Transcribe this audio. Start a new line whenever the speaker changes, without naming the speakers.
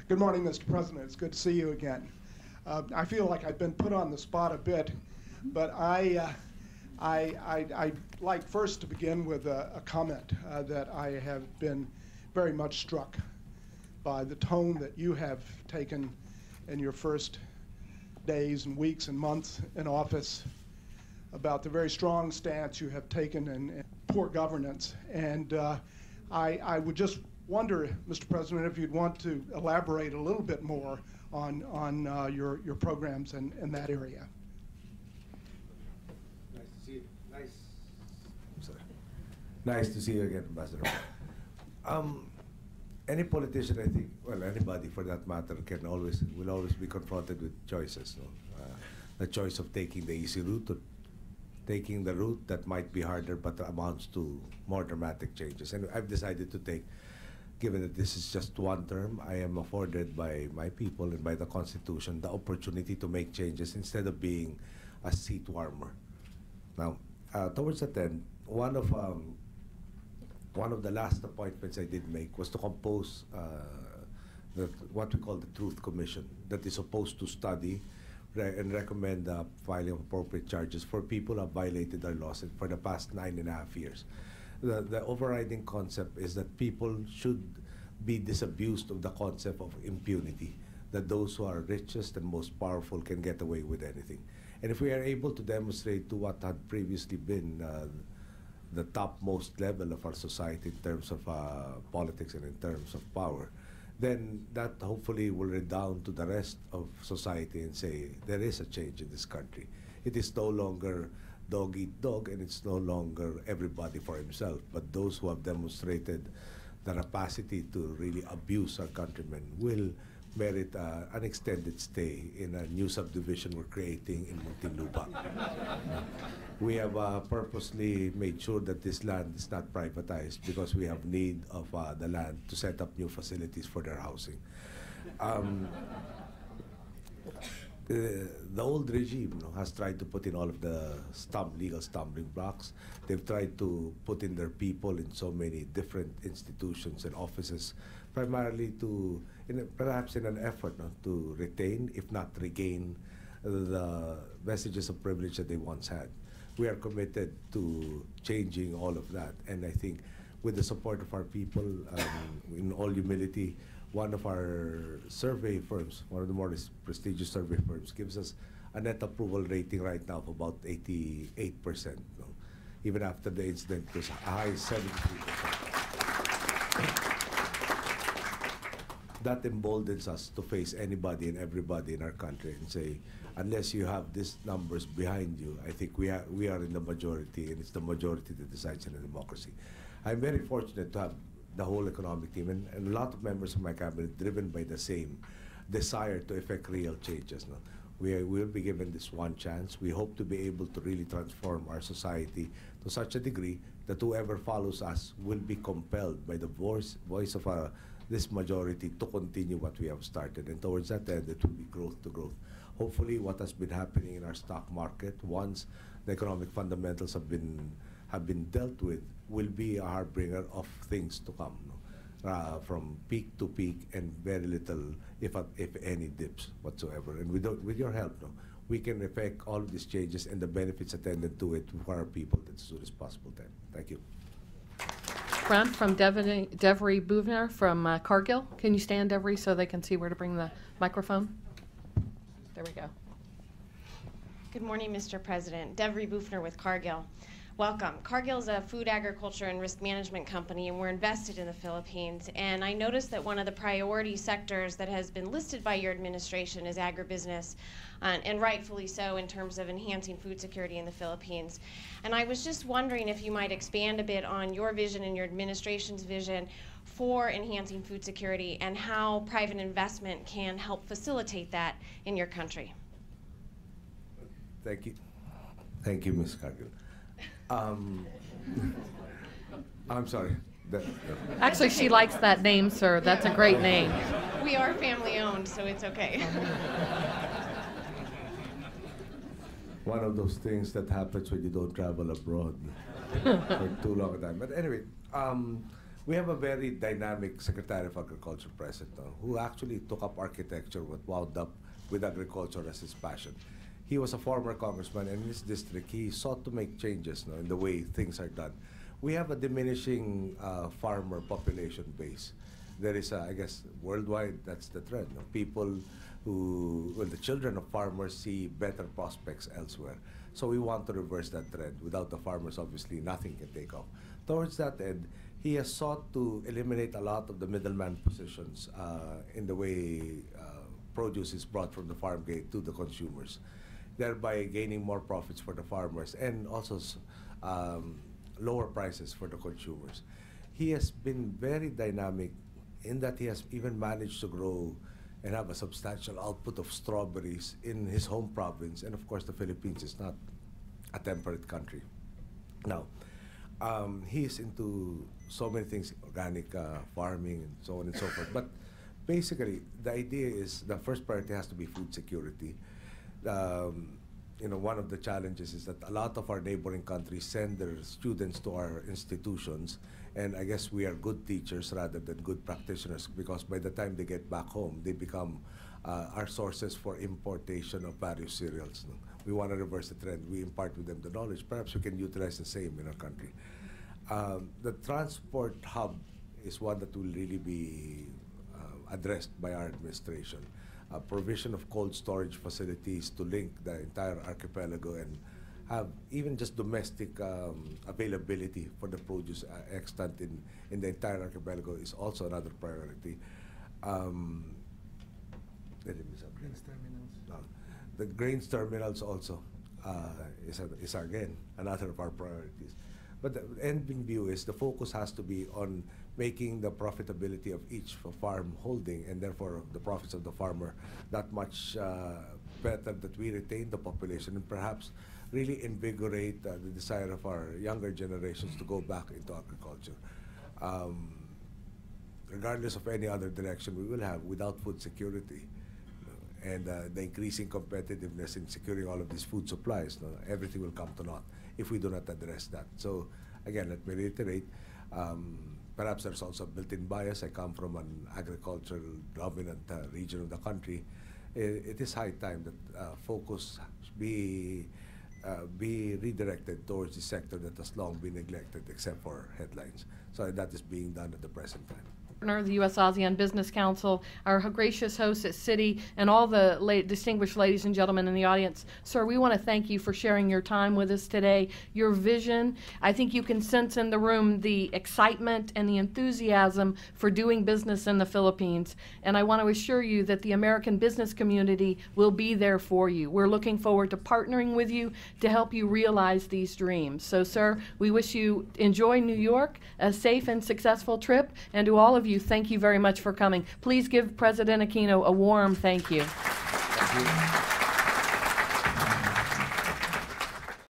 Good morning, Mr. President. It's good to see you again. I feel like I've been put on the spot a bit, but I'd like first to begin with a comment that I have been very much struck by the tone that you have taken in your first days and weeks and months in office about the very strong stance you have taken in poor governance. And I would just wonder, Mr. President, if you'd want to elaborate a little bit more on your programs in that area.
Nice to see you. Nice to see you again, Ambassador. Any politician, I think, well, anybody for that matter, will always be confronted with choices. No? The choice of taking the easy route, or taking the route that might be harder but amounts to more dramatic changes. And I've decided to take, given that this is just one term, I am afforded by my people and by the Constitution the opportunity to make changes instead of being a seat warmer. Now, towards that end, one of the last appointments I did make was to compose what we call the Truth Commission that is supposed to study and recommend the filing of appropriate charges for people who have violated our laws for the past 9.5 years. The overriding concept is that people should be disabused of the concept of impunity, that those who are richest and most powerful can get away with anything. And if we are able to demonstrate to what had previously been the topmost level of our society in terms of politics and in terms of power, then that hopefully will redound to the rest of society and say there is a change in this country. It is no longer dog eat dog, and it's no longer everybody for himself, but those who have demonstrated the capacity to really abuse our countrymen will merit an extended stay in a new subdivision we're creating in Muntinlupa. We have purposely made sure that this land is not privatized because we have need of the land to set up new facilities for their housing. The old regime has tried to put in all of the legal stumbling blocks. They've tried to put in their people in so many different institutions and offices, primarily perhaps in an effort to retain, if not regain, the vestiges of privilege that they once had. We are committed to changing all of that, and I think with the support of our people, in all humility, one of our survey firms, one of the more prestigious survey firms, gives us a net approval rating right now of about 88%. Even after the incident, it was a high 73%. That emboldens us to face anybody and everybody in our country and say, unless you have these numbers behind you, I think we are in the majority, and it's the majority that decides in a democracy. I'm very fortunate to have the whole economic team and a lot of members of my cabinet driven by the same desire to effect real changes. No? We will be given this one chance. We hope to be able to really transform our society to such a degree that whoever follows us will be compelled by the voice of this majority to continue what we have started. And towards that end, it will be growth to growth. Hopefully, what has been happening in our stock market, once the economic fundamentals have been dealt with, will be a harbinger of things to come, from peak to peak, and very little, if any, dips whatsoever. And with your help, we can effect all of these changes and the benefits attendant to it for our people as soon as possible. Thank you.
Front from Devery Buvner from Cargill. Can you stand, Devery, so they can see where to bring the microphone? There we go.
Good morning, Mr. President. Devery Bufner with Cargill. Welcome. Cargill is a food, agriculture, and risk management company, and we're invested in the Philippines. And I noticed that one of the priority sectors that has been listed by your administration is agribusiness, and rightfully so in terms of enhancing food security in the Philippines. And I was just wondering if you might expand a bit on your vision and your administration's vision for enhancing food security and how private investment can help facilitate that in your country.
Thank you. Thank you, Ms. Cargill. I'm sorry.
Actually, she likes that name, sir. That's a great name.
We are family owned, so it's okay.
One of those things that happens when you don't travel abroad for too long a time. But anyway, we have a very dynamic Secretary of Agriculture present, who actually took up architecture but wound up with agriculture as his passion. He was a former congressman, and in his district, he sought to make changes in the way things are done. We have a diminishing farmer population base. There is, I guess, worldwide, that's the trend. People who, well, the children of farmers see better prospects elsewhere. So we want to reverse that trend. Without the farmers, obviously, nothing can take off. Towards that end, he has sought to eliminate a lot of the middleman positions in the way produce is brought from the farm gate to the consumers, thereby gaining more profits for the farmers and also lower prices for the consumers. He has been very dynamic in that he has even managed to grow and have a substantial output of strawberries in his home province. And of course, the Philippines is not a temperate country. Now, he's into so many things, organic farming and so on and so forth. But basically, the idea is the first priority has to be food security. One of the challenges is that a lot of our neighboring countries send their students to our institutions, and I guess we are good teachers rather than good practitioners, because by the time they get back home, they become our sources for importation of various cereals. We want to reverse the trend. We impart with them the knowledge. Perhaps we can utilize the same in our country. The transport hub is one that will really be addressed by our administration. Provision of cold storage facilities to link the entire archipelago and have even just domestic availability for the produce extant in the entire archipelago is also another priority.
Grains terminals.
The grains terminals also is again another of our priorities. But the end in view is the focus has to be on making the profitability of each farm holding, and therefore the profits of the farmer, that much better that we retain the population and perhaps really invigorate the desire of our younger generations to go back into agriculture. Regardless of any other direction we will have, without food security and the increasing competitiveness in securing all of these food supplies, everything will come to naught if we do not address that. So again, let me reiterate, perhaps there's also a built-in bias. I come from an agricultural dominant region of the country. It is high time that focus be redirected towards the sector that has long been neglected except for headlines. So that is being done at the present time.
The U.S. ASEAN Business Council, our gracious hosts at Citi, and all the distinguished ladies and gentlemen in the audience. Sir, we want to thank you for sharing your time with us today, your vision. I think you can sense in the room the excitement and the enthusiasm for doing business in the Philippines. And I want to assure you that the American business community will be there for you. We're looking forward to partnering with you to help you realize these dreams. So, sir, we wish you enjoy New York, a safe and successful trip, and to all of you, thank you very much for coming. Please give President Aquino a warm thank you.
Thank you.